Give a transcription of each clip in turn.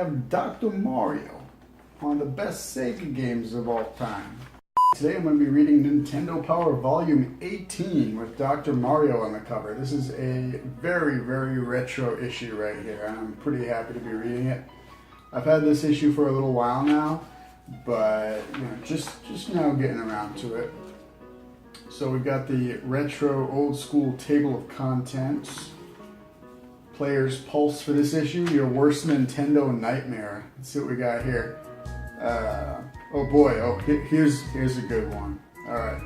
have Dr. Mario, one of the best Sega games of all time. Today I'm going to be reading Nintendo Power Volume 18 with Dr. Mario on the cover. This is a very, very retro issue right here. I'm pretty happy to be reading it. I've had this issue for a little while now, but just now getting around to it. So we've got the retro old school table of contents. Player's pulse for this issue, your worst Nintendo nightmare. Let's see what we got here. Oh boy, here's a good one. Alright.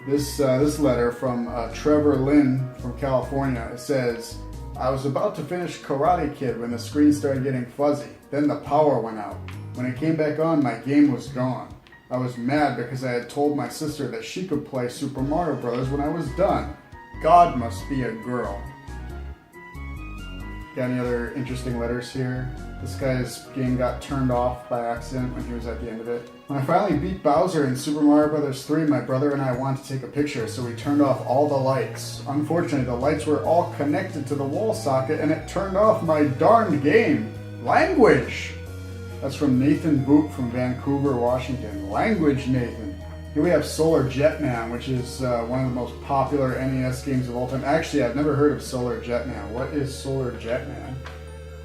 This letter from Trevor Lynn from California. It says, I was about to finish Karate Kid when the screen started getting fuzzy. Then the power went out. When it came back on, my game was gone. I was mad because I had told my sister that she could play Super Mario Bros. When I was done. God must be a girl. Got any other interesting letters here? This guy's game got turned off by accident when he was at the end of it. When I finally beat Bowser in Super Mario Bros. 3, my brother and I wanted to take a picture, so we turned off all the lights. Unfortunately, the lights were all connected to the wall socket, and it turned off my darned game. Language! That's from Nathan Boot from Vancouver, Washington. Language, Nathan. Here we have Solar Jetman, which is one of the most popular NES games of all time. Actually, I've never heard of Solar Jetman. What is Solar Jetman?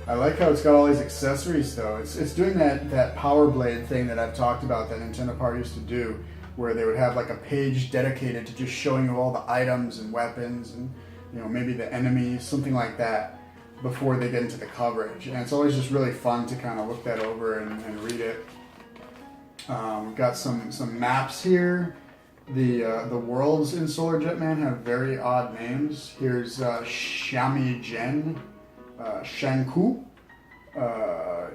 I like how it's got all these accessories, though. It's doing that Power Blade thing that I've talked about that Nintendo Power used to do, where they would have like a page dedicated to just showing you all the items and weapons and maybe the enemies, something like that, before they get into the coverage. And it's always just really fun to kind of look that over and read it. We've got some maps here. The worlds in Solar Jetman have very odd names. Here's Shamigen, Shanku,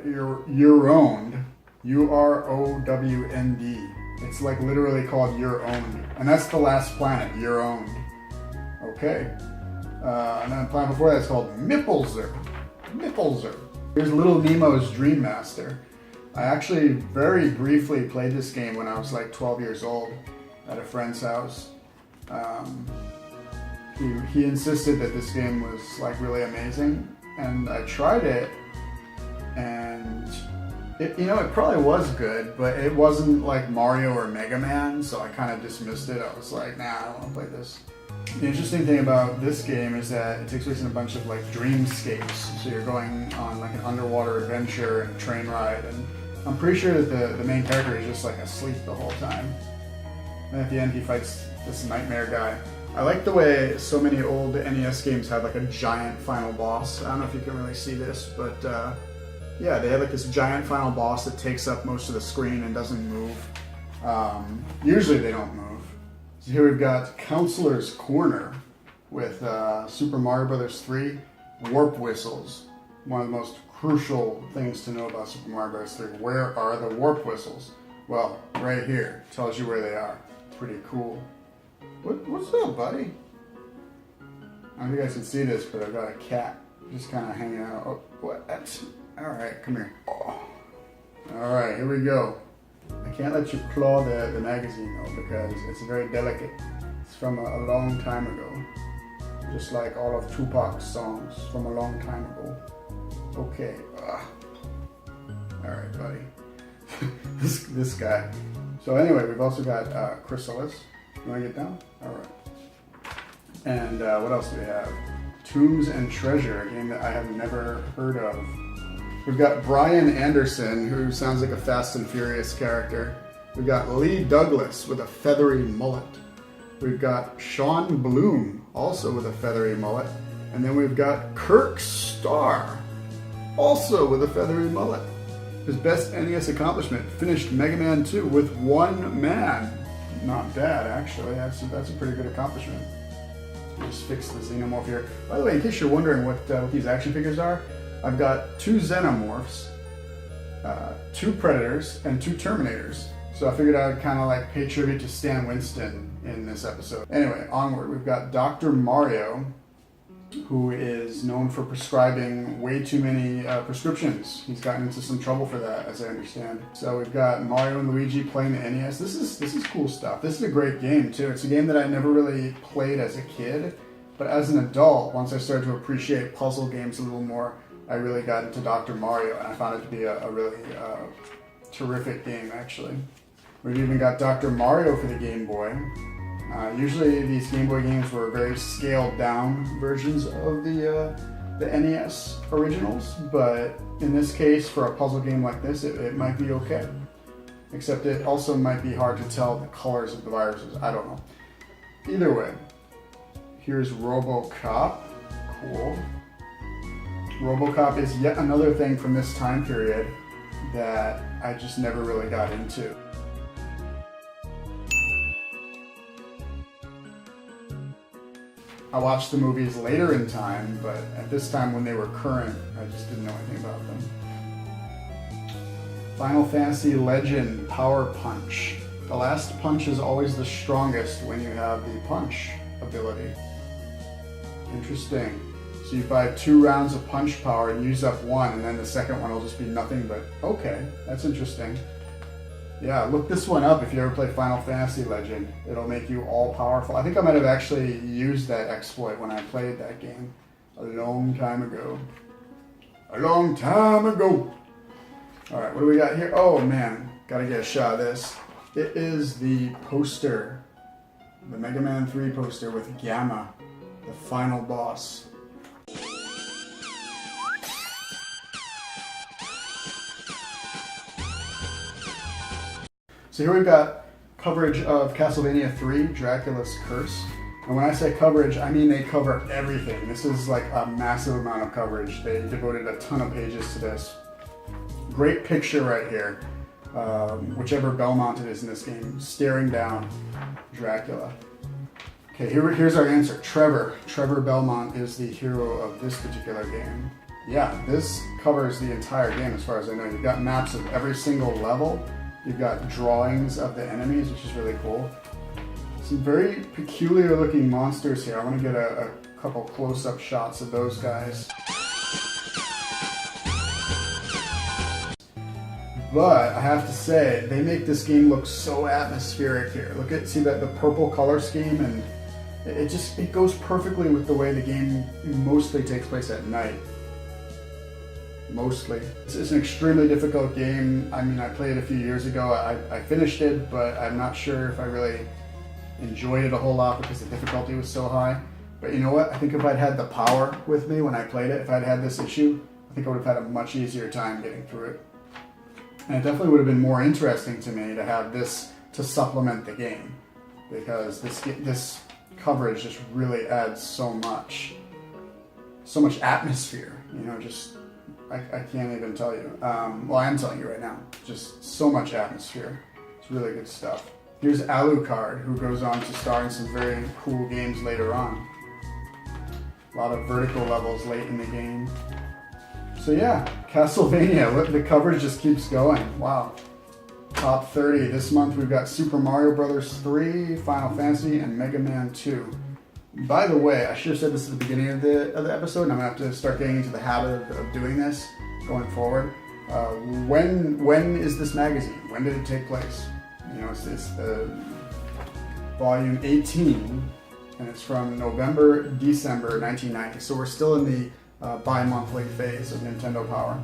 Urownd, Urownd. It's like literally called Urownd, and that's the last planet, Urownd. Okay, and then the planet before that is called Mipplzer. Here's Little Nemo's Dream Master. I actually very briefly played this game when I was like 12 years old at a friend's house. He insisted that this game was like really amazing, and I tried it, and it probably was good, but it wasn't like Mario or Mega Man, so I kind of dismissed it. I was like, nah, I don't want to play this. The interesting thing about this game is that it takes place in a bunch of like dreamscapes, so you're going on like an underwater adventure and a train ride, and I'm pretty sure that the main character is just like asleep the whole time. And at the end he fights this nightmare guy. I like the way so many old NES games have like a giant final boss. I don't know if you can really see this, but yeah, they have like this giant final boss that takes up most of the screen and doesn't move. Usually they don't move. So here we've got Counselor's Corner with Super Mario Bros. 3 warp whistles. One of the most crucial things to know about Super Mario Bros. 3. Where are the warp whistles? Well, right here. Tells you where they are. Pretty cool. What's up, buddy? I don't think you guys can see this, but I've got a cat just kind of hanging out. Oh, what? Alright, come here. Oh. Alright, here we go. I can't let you claw the magazine, though, because it's very delicate. It's from a long time ago. Just like all of Tupac's songs from a long time ago. Okay. Alright, buddy. this guy. So anyway, we've also got Chrysalis. You want to get down? Alright. And what else do we have? Tombs and Treasure, a game that I have never heard of. We've got Brian Anderson, who sounds like a Fast and Furious character. We've got Lee Douglas with a feathery mullet. We've got Sean Bloom, also with a feathery mullet. And then we've got Kirk Starr, also with a feathery mullet. His best NES accomplishment, finished Mega Man 2 with one man. Not bad, actually. That's a pretty good accomplishment. Just fix the xenomorph here. By the way, in case you're wondering what these action figures are, I've got 2 xenomorphs, 2 Predators, and 2 Terminators. So I figured I would kind of like pay tribute to Stan Winston in this episode. Anyway, onward. We've got Dr. Mario, who is known for prescribing way too many prescriptions. He's gotten into some trouble for that, as I understand. So we've got Mario and Luigi playing the NES. This is cool stuff. This is a great game, too. It's a game that I never really played as a kid, but as an adult, once I started to appreciate puzzle games a little more, I really got into Dr. Mario, and I found it to be a really terrific game, actually. We've even got Dr. Mario for the Game Boy. Usually these Game Boy games were very scaled down versions of the NES originals, but in this case, for a puzzle game like this, it might be okay. Except it also might be hard to tell the colors of the viruses. I don't know. Either way, here's RoboCop. Cool. RoboCop is yet another thing from this time period that I just never really got into. I watched the movies later in time, but at this time when they were current, I just didn't know anything about them. Final Fantasy Legend Power Punch. The last punch is always the strongest when you have the punch ability. Interesting. So you buy 2 rounds of punch power and use up 1, and then the second one will just be nothing but, okay, that's interesting. Yeah, look this one up if you ever play Final Fantasy Legend. It'll make you all powerful. I think I might have actually used that exploit when I played that game a long time ago. A long time ago. All right, what do we got here? Oh man, gotta get a shot of this. It is the poster, the Mega Man 3 poster with Gamma, the final boss. So here we've got coverage of Castlevania 3, Dracula's Curse. And when I say coverage, I mean they cover everything. This is like a massive amount of coverage. They devoted a ton of pages to this. Great picture right here. Whichever Belmont it is in this game, staring down Dracula. Okay, here's our answer. Trevor Belmont is the hero of this particular game. Yeah, this covers the entire game as far as I know. You've got maps of every single level. You've got drawings of the enemies, which is really cool. Some very peculiar looking monsters here. I want to get a couple close-up shots of those guys. But I have to say, they make this game look so atmospheric here. See that the purple color scheme, and it goes perfectly with the way the game mostly takes place at night. Mostly. It's an extremely difficult game. I mean, I played it a few years ago. I finished it, but I'm not sure if I really enjoyed it a whole lot because the difficulty was so high. But you know what? I think if I'd had the power with me when I played it, if I'd had this issue, I think I would have had a much easier time getting through it. And it definitely would have been more interesting to me to have this to supplement the game, because this coverage just really adds so much atmosphere. You know, just I can't even tell you. Well, I am telling you right now. Just so much atmosphere. It's really good stuff. Here's Alucard, who goes on to star in some very cool games later on. A lot of vertical levels late in the game. So yeah, Castlevania, the coverage just keeps going. Wow. Top 30. This month we've got Super Mario Bros. 3, Final Fantasy, and Mega Man 2. By the way, I should have said this at the beginning of the episode, and I'm going to have to start getting into the habit of doing this going forward. When is this magazine? When did it take place? You know, it's volume 18, and it's from November, December 1990. So we're still in the bi-monthly phase of Nintendo Power.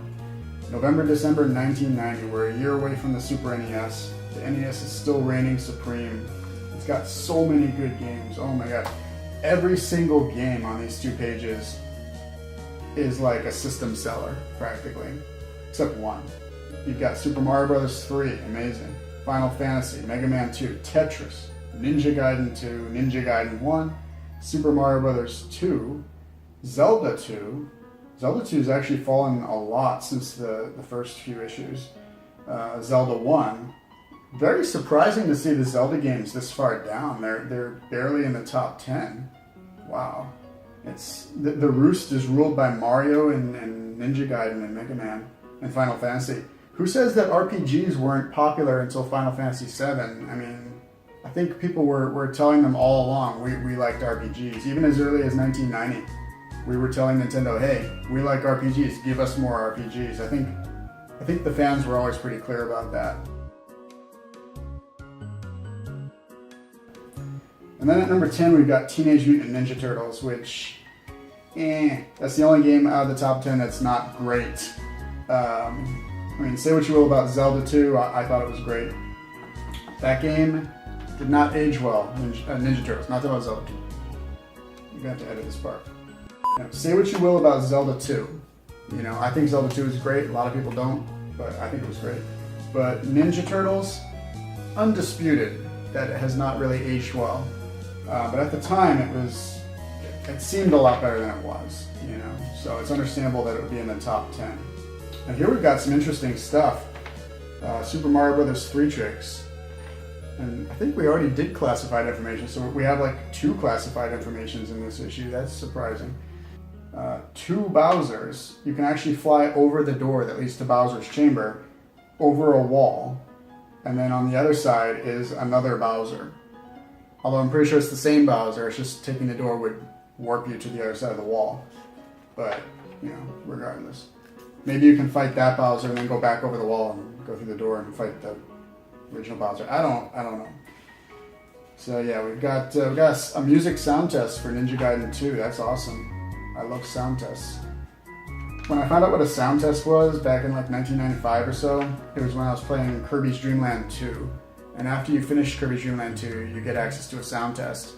November, December 1990, we're a year away from the Super NES. The NES is still reigning supreme. It's got so many good games. Oh my god. Every single game on these 2 pages is like a system seller, practically. Except one. You've got Super Mario Bros. 3, amazing. Final Fantasy, Mega Man 2, Tetris, Ninja Gaiden 2, Ninja Gaiden 1, Super Mario Bros. 2, Zelda 2. Zelda 2 has actually fallen a lot since the first few issues. Zelda 1. Very surprising to see the Zelda games this far down. They're barely in the top 10. Wow. It's the roost is ruled by Mario and Ninja Gaiden and Mega Man and Final Fantasy. Who says that RPGs weren't popular until Final Fantasy VII? I mean, I think people were telling them all along we liked RPGs. Even as early as 1990, we were telling Nintendo, hey, we like RPGs, give us more RPGs. I think the fans were always pretty clear about that. And then at number 10, we've got Teenage Mutant Ninja Turtles, which That's the only game out of the top 10 that's not great. I mean, say what you will about Zelda 2, I thought it was great. That game did not age well, Ninja Turtles, not about Zelda 2. You're gonna have to edit this part. Now, say what you will about Zelda 2. You know, I think Zelda 2 is great, a lot of people don't, but I think it was great. But Ninja Turtles, undisputed that it has not really aged well. But at the time, it seemed a lot better than it was, you know. So it's understandable that it would be in the top 10. And here we've got some interesting stuff. Super Mario Brothers 3 Tricks. And I think we already did classified information, so we have like 2 classified informations in this issue. That's surprising. 2 Bowsers. You can actually fly over the door that leads to Bowser's chamber, over a wall. And then on the other side is another Bowser. Although I'm pretty sure it's the same Bowser, it's just taking the door would warp you to the other side of the wall. But, you know, regardless. Maybe you can fight that Bowser and then go back over the wall and go through the door and fight the original Bowser. I don't know. So yeah, we've got a music sound test for Ninja Gaiden 2. That's awesome. I love sound tests. When I found out what a sound test was back in like 1995 or so, it was when I was playing Kirby's Dream Land 2. And after you finish Kirby's Dream Land 2, you get access to a sound test.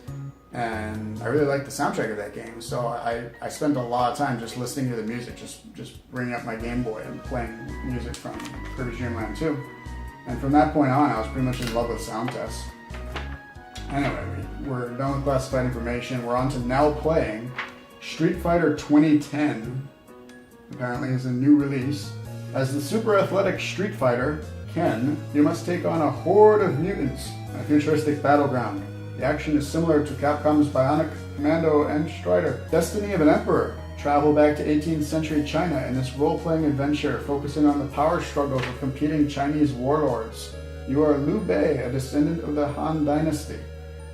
And I really liked the soundtrack of that game, so I spent a lot of time just listening to the music, just bringing up my Game Boy and playing music from Kirby's Dream Land 2. And from that point on, I was pretty much in love with sound tests. Anyway, we're done with classified information. We're on to now playing Street Fighter 2010. Apparently is a new release. As the super athletic Street Fighter, Ken, you must take on a horde of mutants in a futuristic battleground. The action is similar to Capcom's Bionic Commando and Strider. Destiny of an Emperor. Travel back to 18th century China in this role-playing adventure focusing on the power struggles of competing Chinese warlords. You are Liu Bei, a descendant of the Han Dynasty.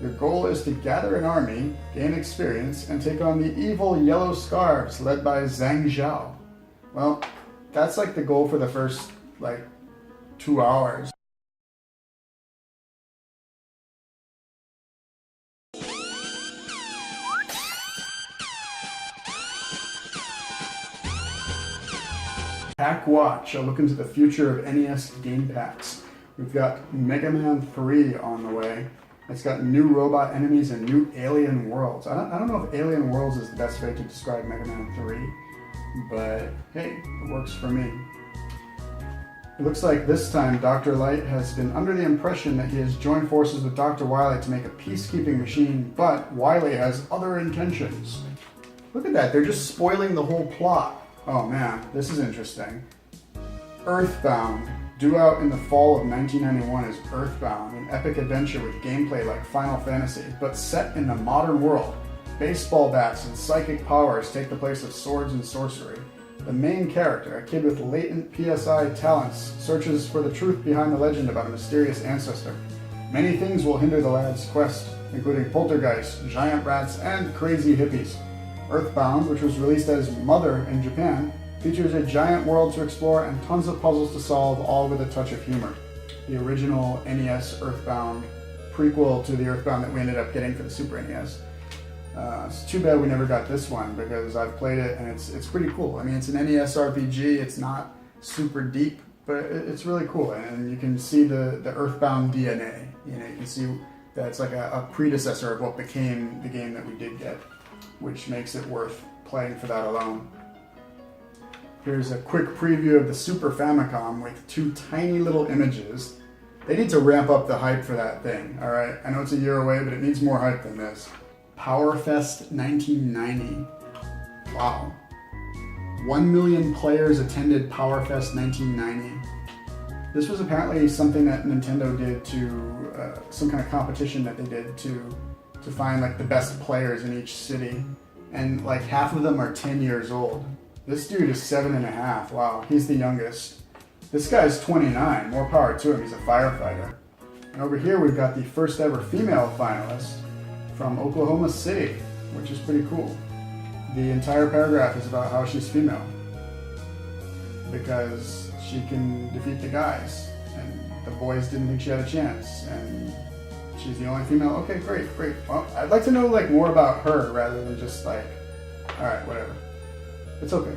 Your goal is to gather an army, gain experience, and take on the evil Yellow Scarves led by Zhang Zhao. Well, that's like the goal for the first, 2 hours. Pack Watch, a look into the future of NES game packs. We've got Mega Man 3 on the way. It's got new robot enemies and new alien worlds. I don't know if alien worlds is the best way to describe Mega Man 3, but hey, it works for me. It looks like this time Dr. Light has been under the impression that he has joined forces with Dr. Wily to make a peacekeeping machine, but Wily has other intentions. Look at that, they're just spoiling the whole plot. Oh man, this is interesting. Earthbound. Due out in the fall of 1991 is Earthbound, an epic adventure with gameplay like Final Fantasy, but set in the modern world. Baseball bats and psychic powers take the place of swords and sorcery. The main character, a kid with latent PSI talents, searches for the truth behind the legend about a mysterious ancestor. Many things will hinder the lad's quest, including poltergeists, giant rats, and crazy hippies. Earthbound, which was released as Mother in Japan, features a giant world to explore and tons of puzzles to solve, all with a touch of humor. The original NES Earthbound prequel to the Earthbound that we ended up getting for the Super NES. It's too bad we never got this one because I've played it and it's pretty cool. I mean, it's an NES RPG, it's not super deep, but it's really cool. And you can see the Earthbound DNA. You know, you can see that it's like a predecessor of what became the game that we did get, which makes it worth playing for that alone. Here's a quick preview of the Super Famicom with 2 tiny little images. They need to ramp up the hype for that thing, alright? I know it's a year away, but it needs more hype than this. PowerFest 1990. Wow. 1 million players attended PowerFest 1990. This was apparently something that Nintendo did to, some kind of competition that they did to find like the best players in each city. And like half of them are 10 years old. This dude is 7.5. Wow, he's the youngest. This guy's 29. More power to him. He's a firefighter. And over here we've got the first ever female finalist from Oklahoma City, which is pretty cool. The entire paragraph is about how she's female because she can defeat the guys, and the boys didn't think she had a chance, and she's the only female. Okay, great. Well, I'd like to know like more about her rather than just like Alright, whatever. It's okay.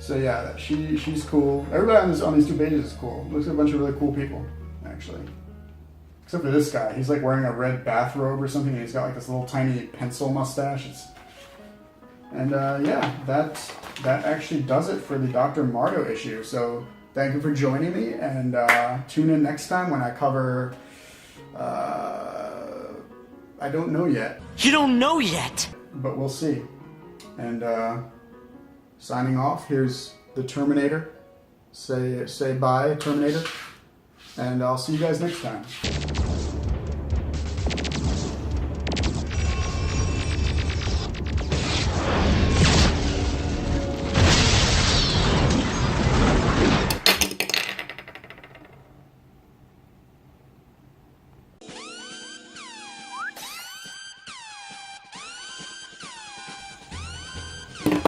So yeah, she's cool. Everybody on these 2 pages is cool. Looks like a bunch of really cool people, actually. Except for this guy. He's like wearing a red bathrobe or something, and he's got like this little tiny pencil mustache. And yeah, that actually does it for the Dr. Mardo issue. So thank you for joining me, and tune in next time when I cover... I don't know yet. You don't know yet! But we'll see. And signing off, here's the Terminator. Say bye, Terminator. And I'll see you guys next time.